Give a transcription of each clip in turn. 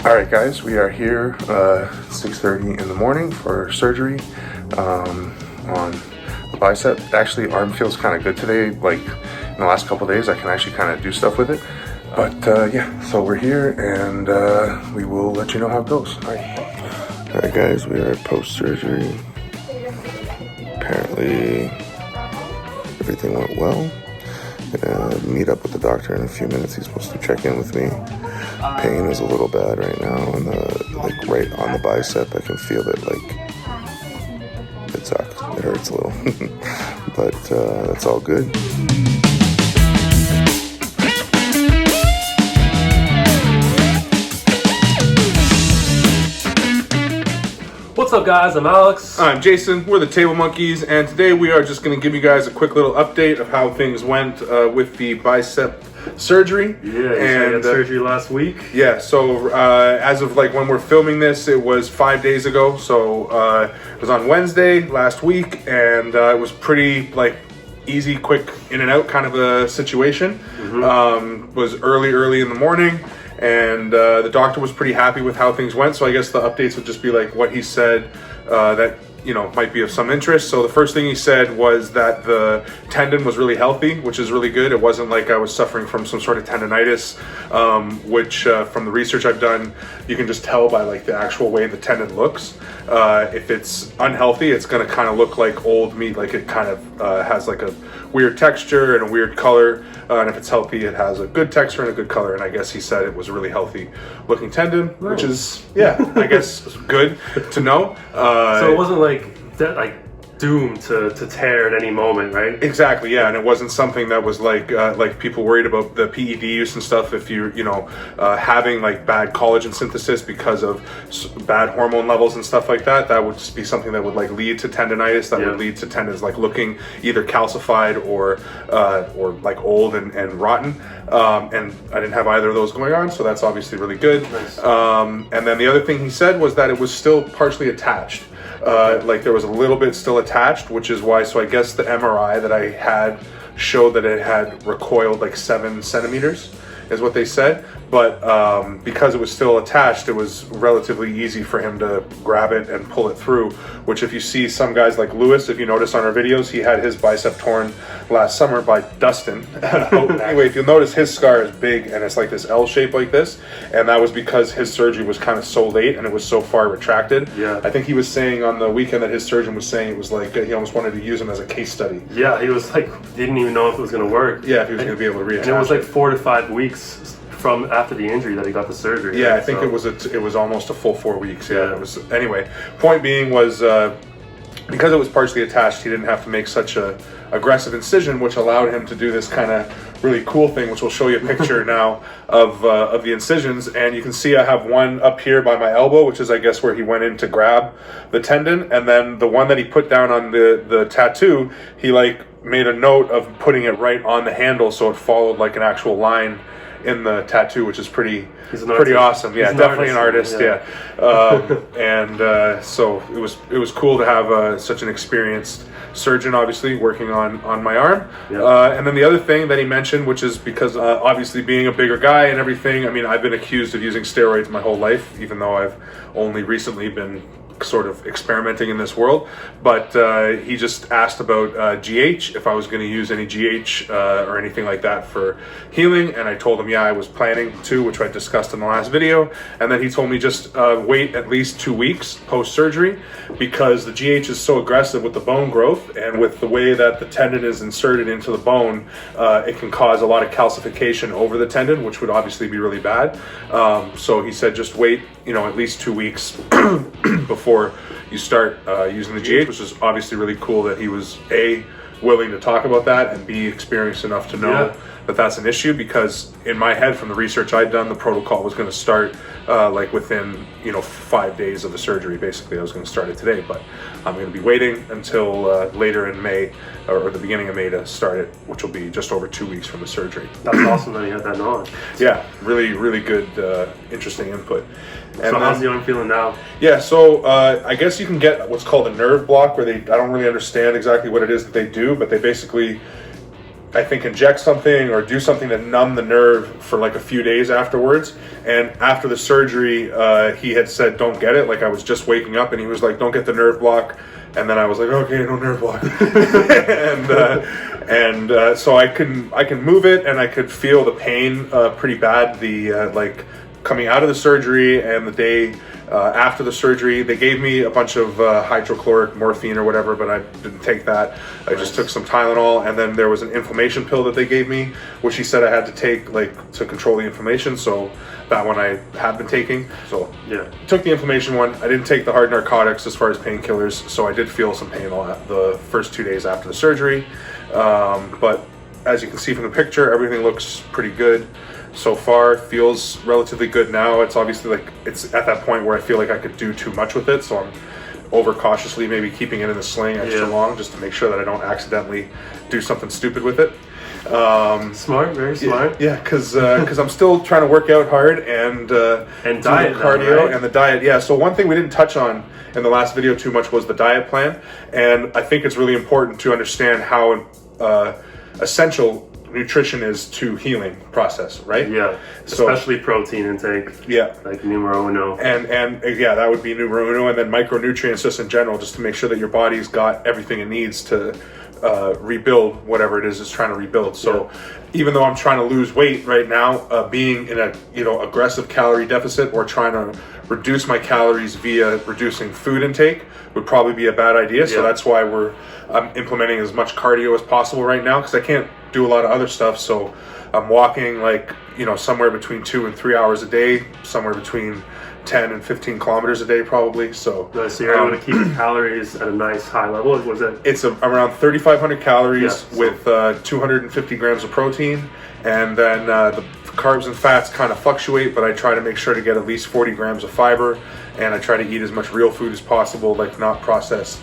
Alright guys, we are here 6:30 in the morning for surgery on the bicep. Actually, arm feels kind of good today. Like in the last couple days I can actually kind of do stuff with it. But yeah, so we're here and we will let you know how it goes. Alright guys, we are post-surgery. Apparently everything went well. Gonna meet up with the doctor in a few minutes. He's supposed to check in with me. Pain is a little bad right now, and like right on the bicep, I can feel it. Like it sucks. It hurts a little, but that's all good. What's up guys, I'm Alex. I'm Jason, we're the Table Monkeys, and today we are just going to give you guys a quick little update of how things went with the bicep surgery. Yeah, I had surgery last week. Yeah, so as of like when we're filming this, it was 5 days ago, so it was on Wednesday last week, and it was pretty like easy, quick in and out kind of a situation. Was early in the morning. And the doctor was pretty happy with how things went. So I guess the updates would just be like what he said that, you know, might be of some interest. So the first thing he said was that the tendon was really healthy, which is really good. It wasn't like I was suffering from some sort of tendonitis, which from the research I've done, you can just tell by like the actual way the tendon looks. If it's unhealthy, it's going to kind of look like old meat. Like it kind of has like a weird texture and a weird color. And if it's healthy, it has a good texture and a good color. And I guess he said it was a really healthy looking tendon, which is, yeah, I guess good to know. So it wasn't like that, like doomed to tear at any moment, right? Exactly, yeah, and it wasn't something that was like people worried about the PED use and stuff. If you're, having like bad collagen synthesis because of bad hormone levels and stuff like that, that would just be something that would like lead to tendonitis. That would lead to tendons like looking either calcified or like old and rotten. And I didn't have either of those going on, so that's obviously really good. Nice. And then the other thing he said was that it was still partially attached. Like there was a little bit still attached, which is why, so I guess the MRI that I had showed that it had recoiled like 7 centimeters is what they said. But because it was still attached, it was relatively easy for him to grab it and pull it through, which if you see some guys like Lewis, if you notice on our videos, he had his bicep torn last summer by Dustin. Anyway, if you'll notice, his scar is big and it's like this L shape like this, and that was because his surgery was kind of so late and it was so far retracted. Yeah. I think he was saying on the weekend that his surgeon was saying it was like he almost wanted to use him as a case study. Yeah, he was like, didn't even know if it was going to work. Yeah, if he was going to be able to reattach. And it was like 4 to 5 weeks from after the injury that he got the surgery. Yeah, right? I think it was almost a full 4 weeks. Yeah, Yeah. it was. Anyway, point being was because it was partially attached, he didn't have to make such a aggressive incision, which allowed him to do this kind of really cool thing, which we'll show you a picture now of the incisions. And you can see I have one up here by my elbow, which is I guess where he went in to grab the tendon, and then the one that he put down on the tattoo, he like made a note of putting it right on the handle, so it followed like an actual line in the tattoo, which is pretty awesome. Yeah, definitely an artist. Yeah, and so it was cool to have such an experienced surgeon, obviously working on my arm. And then the other thing that he mentioned, which is because obviously being a bigger guy and everything, I mean, I've been accused of using steroids my whole life, even though I've only recently been sort of experimenting in this world. But he just asked about GH, if I was going to use any GH or anything like that for healing, and I told him yeah, I was planning to, which I discussed in the last video. And then he told me just wait at least 2 weeks post-surgery, because the GH is so aggressive with the bone growth and with the way that the tendon is inserted into the bone, it can cause a lot of calcification over the tendon, which would obviously be really bad. So he said just wait, at least 2 weeks before you start using the GH, which is obviously really cool that he was A, willing to talk about that, and B, experienced enough to know that that's an issue, because in my head, from the research I'd done, the protocol was going to start like within 5 days of the surgery. Basically, I was going to start it today, but I'm going to be waiting until later in May or the beginning of May to start it, which will be just over 2 weeks from the surgery. That's awesome that you had that knowledge. Yeah, really good, interesting input. And so how's the arm feeling now? Yeah, so I guess you can get what's called a nerve block, where I don't really understand exactly what it is that they do, but they basically I think, inject something or do something to numb the nerve for like a few days afterwards. And after the surgery, he had said, don't get it. Like, I was just waking up and he was like, don't get the nerve block. And then I was like, okay, no nerve block. and so I can move it, and I could feel the pain pretty bad. Like coming out of the surgery and the day after the surgery, they gave me a bunch of hydrochloric morphine or whatever, but I didn't take that. I just took some Tylenol, and then there was an inflammation pill that they gave me, which he said I had to take like to control the inflammation. So that one I have been taking. So yeah, took the inflammation one. I didn't take the hard narcotics as far as painkillers, so I did feel some pain the first 2 days after the surgery. But as you can see from the picture, everything looks pretty good so far. Feels relatively good now. It's obviously like it's at that point where I feel like I could do too much with it, so I'm over cautiously maybe keeping it in the sling extra long just to make sure that I don't accidentally do something stupid with it. Smart, very smart. Yeah, because I'm still trying to work out hard and diet, cardio, right? and the diet. Yeah, so one thing we didn't touch on in the last video too much was the diet plan, and I think it's really important to understand how essential nutrition is to healing process, right? Yeah, So, especially protein intake. yeah. Like numero uno. And yeah, that would be numero uno, and then micronutrients just in general, just to make sure that your body's got everything it needs to rebuild whatever it is it's trying to rebuild. So even though I'm trying to lose weight right now, being in a aggressive calorie deficit or trying to reduce my calories via reducing food intake would probably be a bad idea. So that's why I'm implementing as much cardio as possible right now, because I can't do a lot of other stuff. So I'm walking like somewhere between 2 and 3 hours a day, somewhere between 10 and 15 kilometers a day probably. So you're able to keep your calories at a nice high level. Was it? It's around 3,500 calories with 250 grams of protein, and then the carbs and fats kind of fluctuate, but I try to make sure to get at least 40 grams of fiber, and I try to eat as much real food as possible, like not processed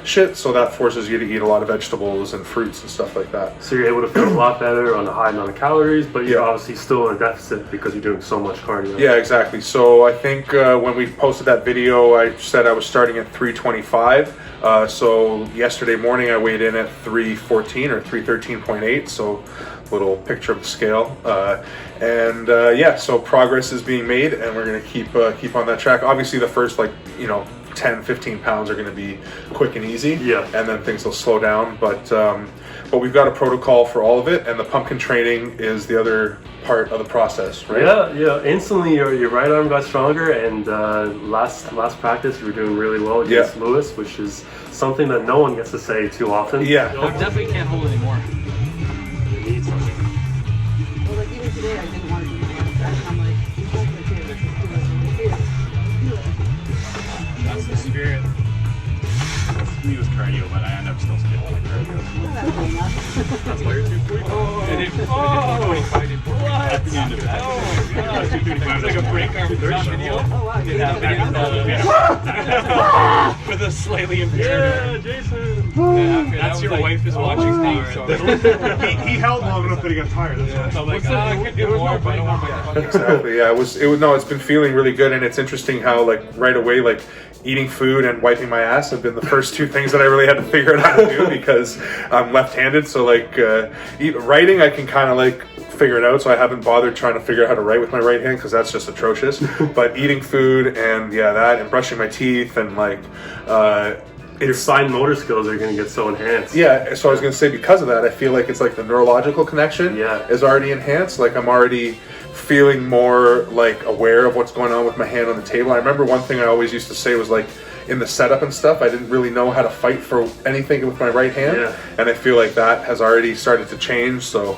shit. So that forces you to eat a lot of vegetables and fruits and stuff like that. So you're able to feel a lot better on a high amount of calories, but you're obviously still in a deficit because you're doing so much cardio. Yeah, exactly. So I think when we posted that video, I said I was starting at 325. So yesterday morning I weighed in at 314 or 313.8. So little picture of the scale. So progress is being made, and we're going to keep on that track. Obviously the first 10, 15 pounds are going to be quick and easy, and then things will slow down, but we've got a protocol for all of it, and the pumpkin training is the other part of the process, right? Yeah. Instantly your right arm got stronger, and last practice you were doing really well against Lewis, which is something that no one gets to say too often. I definitely can't hold anymore. You need something. Well, like even today I didn't want to do that. I'm like, you both are here, let's just do it. That's the spirit. Me was cardio, but I end up still skipping the cardio. That's why you're 240. At the end of that. It's like a break arm video. With a slightly impaired. Yeah, Jason. That's your wife is watching things. He held long enough that he got tired. I'm like, I could do more, but I don't want to. Exactly. Yeah, it's been feeling really good, and it's interesting how right away eating food and wiping my ass have been the first two things that I really had to figure out how to do, because I'm left-handed. So writing, I can kind of figure it out. So I haven't bothered trying to figure out how to write with my right hand, because that's just atrocious. But eating food and that, and brushing my teeth, and your fine motor skills are going to get so enhanced. Yeah, so I was going to say, because of that, I feel like it's the neurological connection is already enhanced. I'm already feeling more aware of what's going on with my hand on the table. I remember one thing I always used to say was in the setup and stuff, I didn't really know how to fight for anything with my right hand. And I feel like that has already started to change. So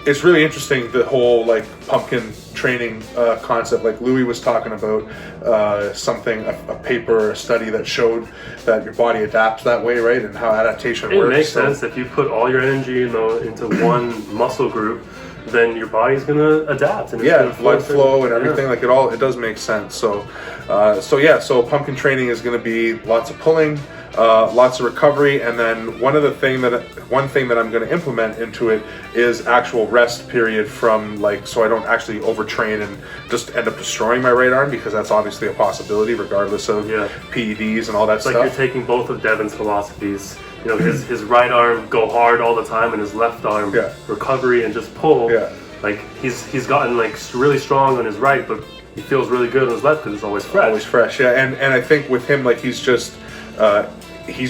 it's really interesting, the whole pumpkin training concept. Louis was talking about a paper or a study that showed that your body adapts that way, right? And how adaptation works. It makes sense. If you put all your energy into one muscle group, then your body's gonna adapt, and it's blood flow and everything. It does make sense. So pumpkin training is going to be lots of pulling, lots of recovery, and then one thing that I'm going to implement into it is actual rest period from so I don't actually overtrain and just end up destroying my right arm, because that's obviously a possibility regardless of PEDs and all that stuff. You're taking both of Devin's philosophies you know, his right arm go hard all the time and his left arm recovery and just pull. Yeah. Like he's gotten like really strong on his right, but he feels really good on his left because it's always fresh. Always fresh, yeah. And I think with him, like he's just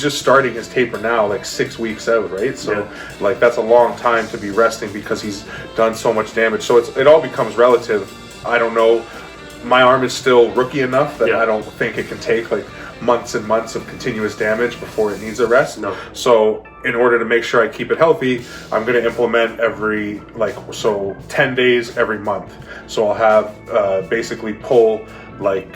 starting his taper now, like 6 weeks out, right? So like that's a long time to be resting because he's done so much damage. So it all becomes relative. I don't know. My arm is still rookie enough that I don't think it can take like months and months of continuous damage before it needs a rest. No. So in order to make sure I keep it healthy, I'm going to implement 10 days every month. So I'll have basically pull like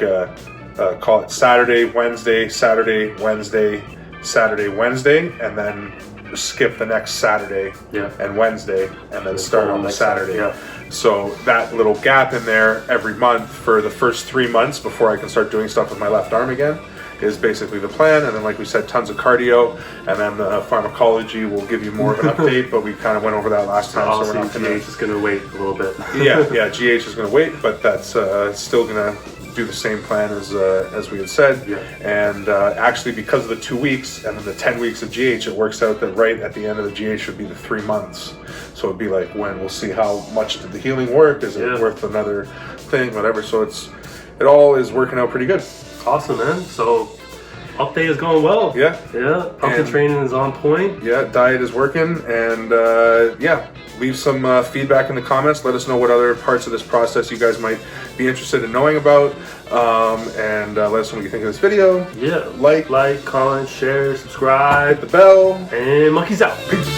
call it Saturday, Wednesday, Saturday, Wednesday, Saturday, Wednesday, and then skip the next Saturday and Wednesday, and then start on the Saturday. So that little gap in there every month for the first 3 months before I can start doing stuff with my left arm again is basically the plan. And then, like we said, tons of cardio, and then the pharmacology will give you more of an update, but we kind of went over that last time. So we're not GH is going to wait a little bit. GH is going to wait, but that's still going to do the same plan as we had said. And actually, because of the 2 weeks and then the 10 weeks of GH, it works out that right at the end of the GH should be the 3 months. So it'd be like when we'll see how much did the healing work, is it worth another thing, whatever. So it all is working out pretty good. Awesome, man. So update is going well. Pumpkin training is on point. Diet is working, and leave some feedback in the comments. Let us know what other parts of this process you guys might be interested in knowing about, and let us know what you think of this video. Like, comment, share, subscribe, hit the bell, and monkeys out. Peace.